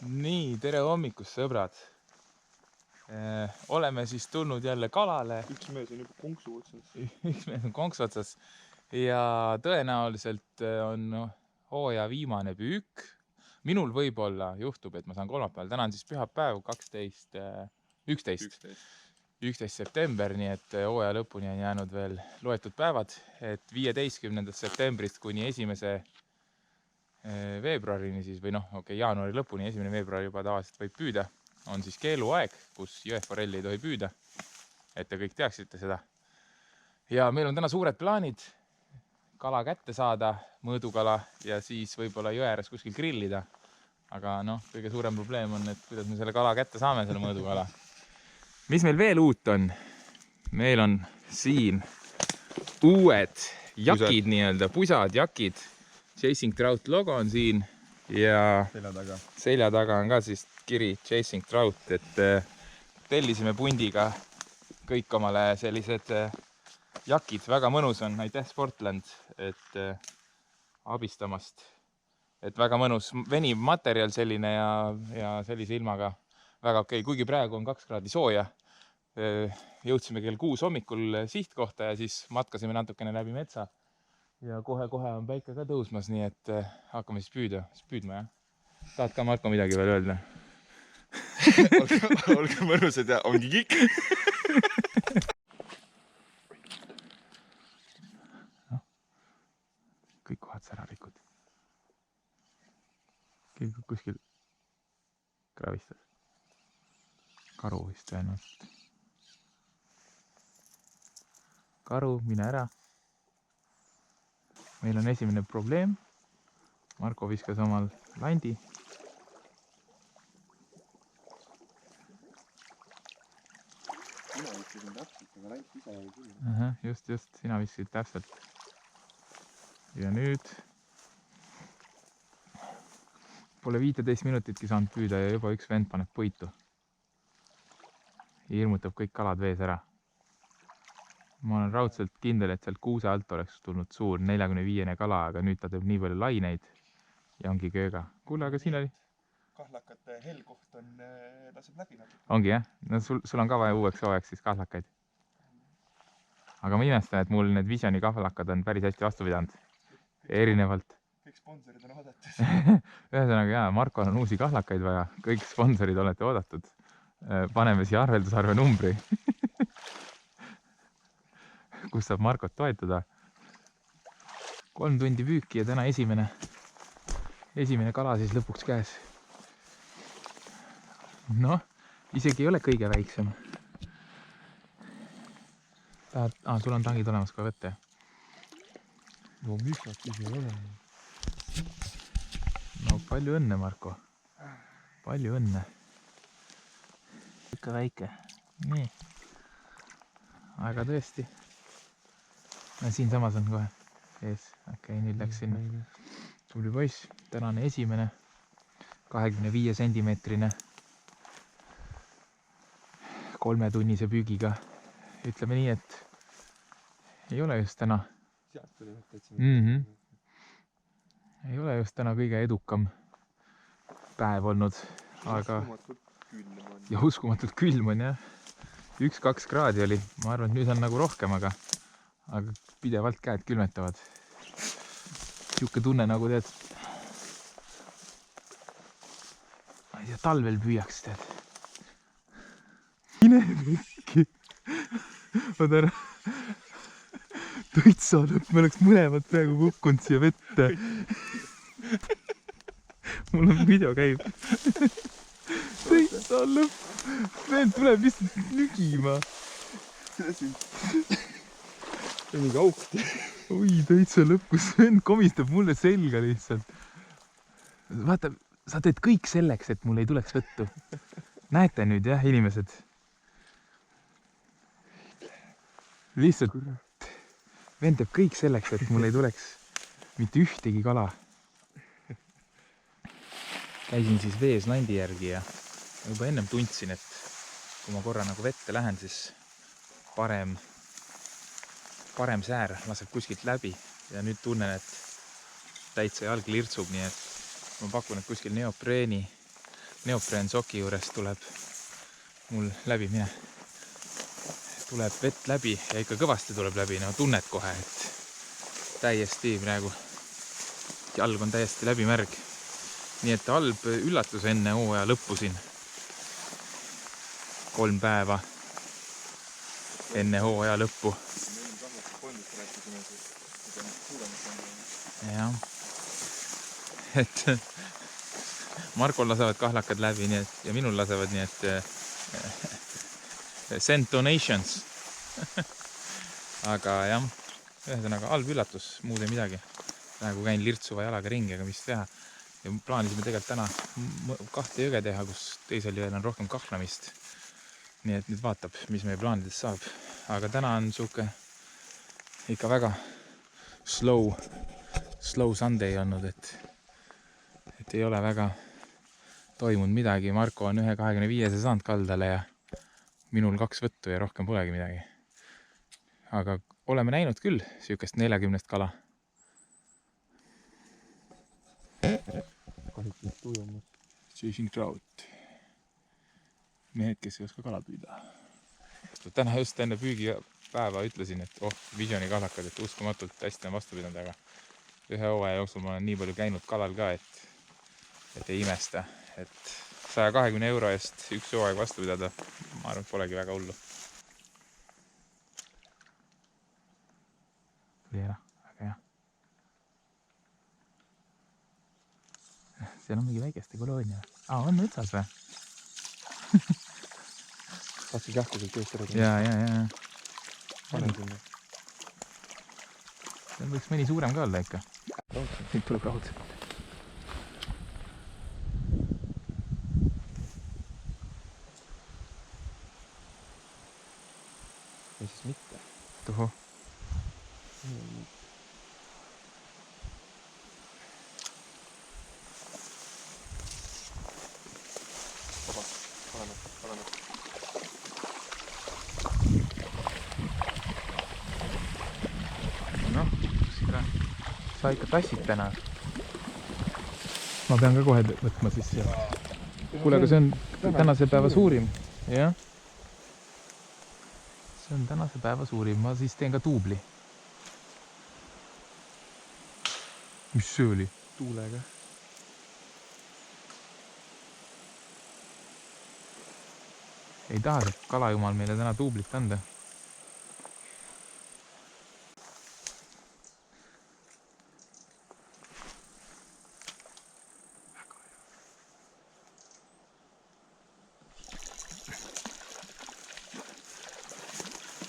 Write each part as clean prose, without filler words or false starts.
Nii, tere hommikust, sõbrad. Oleme siis tulnud jälle kalale. Üks mees on juba konksu otsas. Üks mees on konksu otsas. Ja tõenäoliselt on hooaja viimane püük. Minul võib-olla juhtub, et ma saan kolmapäeval. Täna on siis pühapäev 11. september, nii et hooaja lõpuni on jäänud veel loetud päevad. Et 15. septembrist kuni 1. veebruarini siis, või jaanuari lõpuni, 1. veebruar juba tavaliselt võib püüda. On siis keeluaeg, kus jõeforelli ei tohi püüda. Et te kõik teaksite seda. Ja meil on täna suured plaanid kala kätte saada, mõõdukala, ja siis võib-olla jõe ääres kuskil grillida. Aga kõige suurem probleem on, et kuidas me selle kala kätte saame, selle mõõdukala. Mis meil veel uut on? Meil on siin uued jakid, nii-öelda pusad, jakid. Chasing Trout logo on siin ja selja taga on ka siis kiri Chasing Trout, et tellisime pundiga kõik omale sellised jakid. Väga mõnus on, aitäh Sportland, et abistamast. Et väga mõnus veniv materjal selline ja sellise ilmaga väga okei. Kuigi praegu on 2 kraadi sooja. Jõudsime kell 6 hommikul sihtkohta ja siis matkasime natukene läbi metsa. Ja kohe on päike ka tõusmas, nii et hakkame siis püüdma, jah? Tahad ka, Marko, midagi veel öelda? Olge mõnusad ja ongi kikk. Kõik kohad säralikud. Keegi kuskil kravistas. Karu vist tõenäoliselt. Karu, mine ära. Meil on esimene probleem. Marko viskas omal landi. Mina viskasin täpselt, aga läinud ise oli küll. Just, sina viskasid täpselt. Ja nüüd pole 15 minutitki saanud püüda ja juba üks vend paneb põitu. Hirmutab kõik kalad vees ära. Ma olen raudselt kindel, et sealt kuuse alt oleks tulnud suur 45 kala, aga nüüd ta teeb nii palju laineid ja ongi kööga. Kuule, aga siin oli... Kahlakate helkoht on, laseb läbi natuke. Ongi, jah? No sul on ka vaja uueks hooajaks siis kahlakaid. Aga ma imestan, et mul need Visioni kahlakad on päris hästi vastu pidanud. Erinevalt. Kõik sponsorid on oodatud. Ühesõnaga, jaa, Markol on uusi kahlakaid vaja. Kõik sponsorid olete oodatud. Paneme siia arveldusarve numbri. Kus saab Markot toetada. 3 tundi püüki ja täna esimene kala siis lõpuks käes. Isegi ei ole kõige väiksem. Sul on tangid olemas ka võtta. No mis nad ise ole? Palju õnne, Marko. Palju õnne. Ikka väike. Nii. Aga tõesti. Siin samas on kohe ees. Okei, nüüd läks sinna. Tubli poiss. Tänane esimene 25 sentimeetrine 3-tunnise püügiga. Ütleme nii, et ei ole just täna. Ei ole just täna kõige edukam päev olnud. Aga... Ja uskumatult külm on, jah. 1-2 kraadi oli. Ma arvan, et nüüd on nagu rohkem, aga pidevalt käed külmetavad. Siuke tunne nagu tead. Ma ei tea, talvel püüaks, tead. Mine võtki. Vaata ära. Tõitsa lõpp, me oleks mõlemad praegu kukkunud siia vette. Mul on video käib. Tõitsa lõpp. Vend tuleb lihtsalt nügima. See on mingi auk. Oi, tõitsa lõpp, kus vend komistab mulle selga lihtsalt. Vaata, sa teed kõik selleks, et mul ei tuleks võttu. Näete nüüd, jah, inimesed? Lihtsalt vend teeb kõik selleks, et mul ei tuleks mitte ühtegi kala. Käisin siis vees landi järgi ja juba ennem tundsin, et kui ma korra nagu vette lähen, siis parem säär laseb kuskilt läbi ja nüüd tunnen, et täitsa jalg lirtsub, nii et ma pakun, et kuskil neopreeni neopreensoki juures tuleb mul läbi mine. Tuleb vett läbi ja ikka kõvasti tuleb läbi, no tunned kohe, et täiesti praegu jalg on täiesti läbimärg. Nii et halb üllatus enne hooaja lõppu siin. 3 päeva enne hooaja lõppu. Jah. Et Markol lasevad kahlakad läbi nii et, ja minul lasevad nii, et send donations. Aga jah, ühesõnaga halb üllatus, muud ei midagi. Praegu käin lirtsuva jalaga ringi, aga mis teha. Ja plaanisime tegelikult täna 2 jõge teha, kus teisel jõel on rohkem kahlamist. Nii et nüüd vaatab, mis meie plaanides saab. Aga täna on suke ikka väga slow Sunday olnud, et ei ole väga toimunud midagi. Marko on 1.25 saanud kaldale ja minul 2 võttu ja rohkem polegi midagi. Aga oleme näinud küll sükest 40 kala. Chasing trout. Mehed, kes ei oska kala püüda. Täna just enne püügipäeva ütlesin, et Visioni kahlakad, et uskumatult hästi on vastu pidanud, aga ühe hooaja jooksul ma olen nii palju käinud kalal ka, et ei imesta. Et 120 euro eest 1 hooaeg vastu pidada, ma arvan, polegi väga hullu. Tuli ära, väga hea. Seal on mingi väikeste koloonia. On metsas või? Tahtsid jahku sealt eest ära. Ja. Panen sinna. Seal võiks mõni suurem ka olla ikka. Nüüd tuleb raud. Või siis mitte. Tohoh. Paraneb. Noh, sa ikka tassid täna. Ma pean ka kohe võtma siis seal. Kuule, aga see on tänase päeva suurim. Jah. See on tänase päeva suurim. Ma siis teen ka tuubli. Mis see oli? Tuulega. Ei taha see kalajumal meile täna tuublit anda.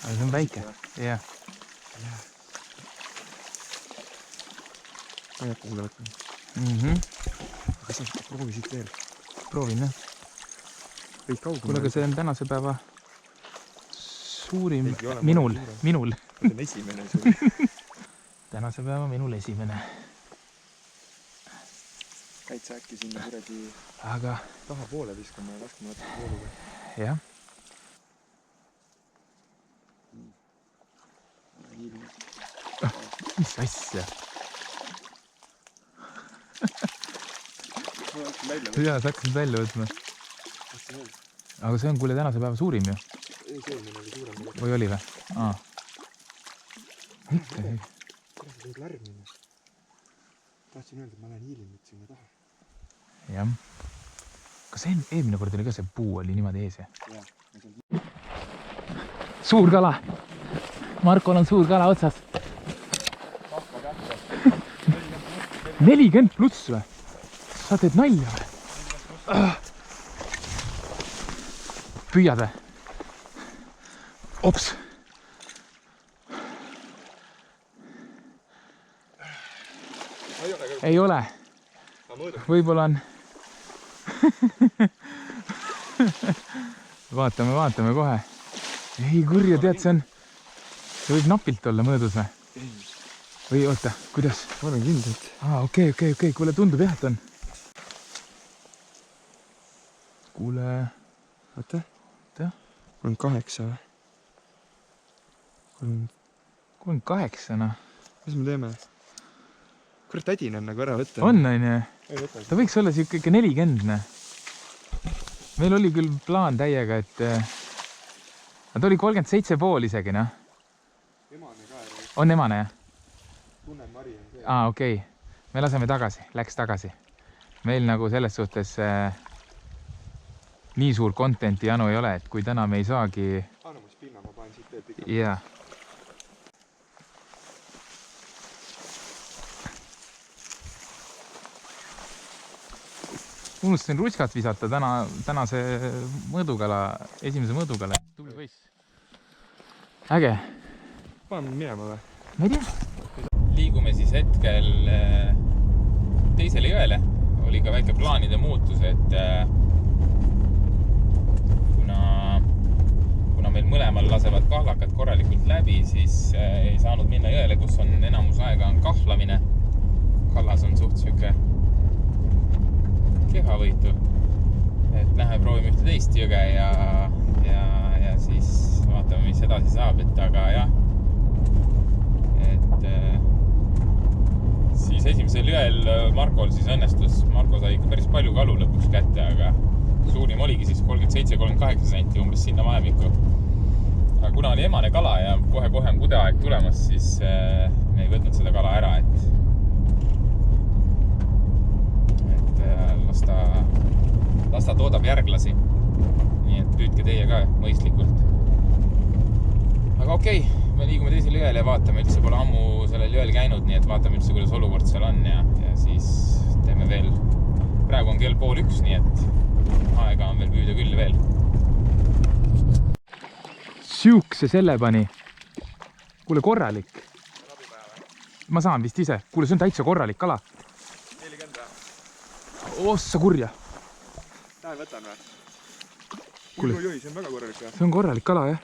Aga see on väike. Jah. Ma ei hakka seda võtma. Aga sa proovi siit veel. Proovin, jah. Kõik kaugum. Kuule, aga see on tänase päeva suurim. Ei ole Minul. See on esimene suur. Tänase päeva minul esimene. Käid sa äkki sinna kuradi Aga taha poole viskama ja laskma natuke vooluga. jah. Mis asja? Jaa, sa hakkasid välja võtma. Aga see on kuule tänase päeva suurim ju. Ei, see oli suurem. Või oli või? Ikka. Kuidas sa teed lärmima? Tahtsin öelda, et ma lähen hiilin nüüd sinna taha. Jah. Kas eelmine kord oli ka see puu oli niimoodi ees? Jah. Suur kala! Markol on suur kala otsas. 40 pluss või? Sa teed nalja või? Püüad või? Ops! Ei ole. Võib-olla on. Vaatame kohe. Ei kurja, tead, see võib napilt olla mõõdus või? Või oota, kuidas? Ma olen kindlalt. Okei. Kuule, tundub jah, et on. Kuule. Oota. 38 või? 38, noh. Mis me teeme? Kurat, tädin on nagu ära võtta. On, on ju? Ta võiks olla siuke 40, noh. meil oli küll plaan täiega, et ta oli 37,5 isegi, noh. Emane ka ära. On emane, jah? Tunnen, Mari on see. Okei. Me laseme tagasi, läks tagasi. Meil nagu selles suhtes nii suur contenti janu ei ole, et kui täna me ei saagi... Anna mu spinna, ma panen siit teed pikalt. Jaa. Unustasin ruskat visata tänase mõõdukala, esimese mõõdukala. Tubli poiss. Äge. Paneme minema või? Ma ei tea. Liigume siis hetkel teisele jõele. Oli ka väike plaanide muutus, et kuna meil mõlemal lasevad kahlakad korralikult läbi, siis ei saanud minna jõele, kus on enamus aega on kahlamine. Kallas on suht siuke kehavõitu. Et lähme proovime ühte teist jõge ja siis vaatame, mis edasi saab, et aga jah. Siis esimesel jõel Markol siis õnnestus. Marko sai ikka päris palju kalu lõpuks kätte, aga suurim oligi siis 37-38 senti umbes sinna vahemikku. Aga kuna oli emane kala ja kohe on kudeaeg tulemas, siis me ei võtnud seda kala ära, et las ta toodab järglasi. Nii et püüdke teie ka mõistlikult. Aga okei, me liigume teisel jõel ja vaatame, üldse pole ammu sellel jõel käinud, nii et vaatame üldse, kuidas olukord seal on ja siis teeme veel. Praegu on kell 12:30, nii et aega on veel püüda küll veel. Siukse selle pani. Kuule, korralik. Ma saan vist ise. Kuule, see on täitsa korralik kala. 40 või? Ossa kurja. Lähen võtan või? Kuule. Joi, see on väga korralik või? See on korralik kala, jah.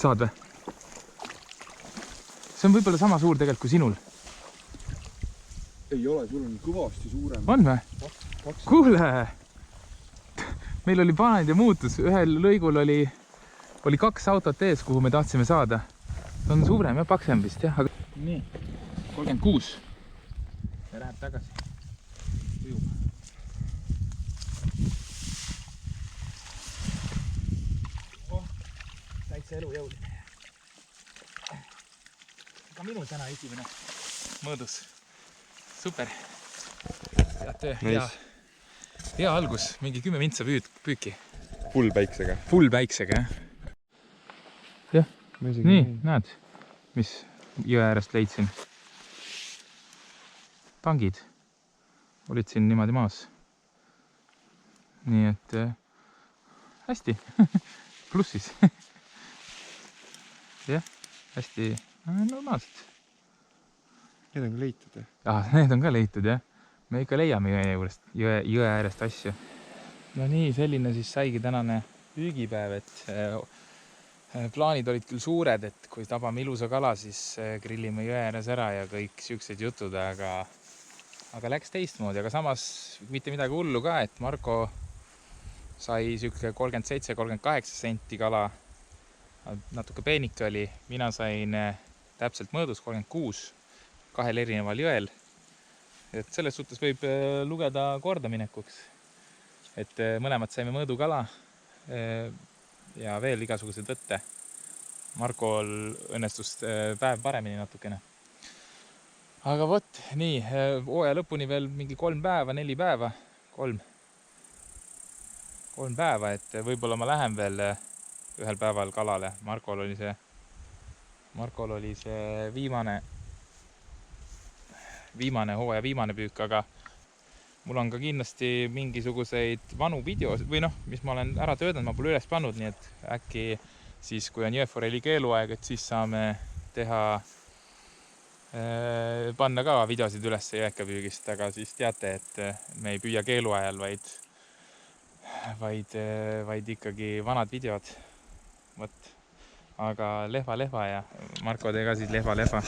Saad või? See on võib-olla sama suur tegelikult kui sinul. Ei ole, sul on kõvasti suurem. On või? Kuule! Meil oli plaanide muutus. Ühel lõigul oli 2 autot ees, kuhu me tahtsime saada. See on suurem ja paksem vist, jah. Nii, 36. Ja läheb tagasi. Ujub. Täitsa elujõuline. Ka minul täna esimene mõõdus. Super. Head töö. Nice. Hea algus. Mingi 10 mintsa püüki. Full päiksega. Full päiksega, jah. Jah. Nii, näed, mis jõe äärest leidsin. Pangid olid siin niimoodi maas. Nii et hästi. Plussis. Jah, hästi normaalselt. Need on ka leitud, jah? Need on ka leitud, jah. Me ikka leiame jõe äärest asju. No nii, selline siis saigi tänane püügipäev, et plaanid olid küll suured, et kui tabame ilusa kala, siis grillime jõe ääres ära ja kõik siuksed jutud, aga läks teistmoodi, aga samas mitte midagi hullu ka, et Marko sai siuke 37-38 senti kala, natuke peenike oli, mina sain täpselt mõõdus 36 2 erineval jõel. Et selles suhtes võib lugeda kordaminekuks, et mõlemad saime mõõdukala ja veel igasugused võtte. Markol õnnestus päev paremini natukene. Aga vot, nii, hooaja lõpuni veel mingi 3 päeva, 4 päeva, 3 päeva, et võib-olla ma lähen veel ühel päeval kalale. Markol oli see viimane hooaja viimane püük, aga mul on ka kindlasti mingisuguseid vanu videos või noh, mis ma olen ära töödanud, ma pole üles pannud, nii et äkki siis, kui on jõeforelli keeluaeg, et siis saame panna ka videosid üles jääkapüügist, aga siis teate, et me ei püüa keeluajal, vaid ikkagi vanad videod. Võt. Aga lehva ja Marko tee ka siis lehva.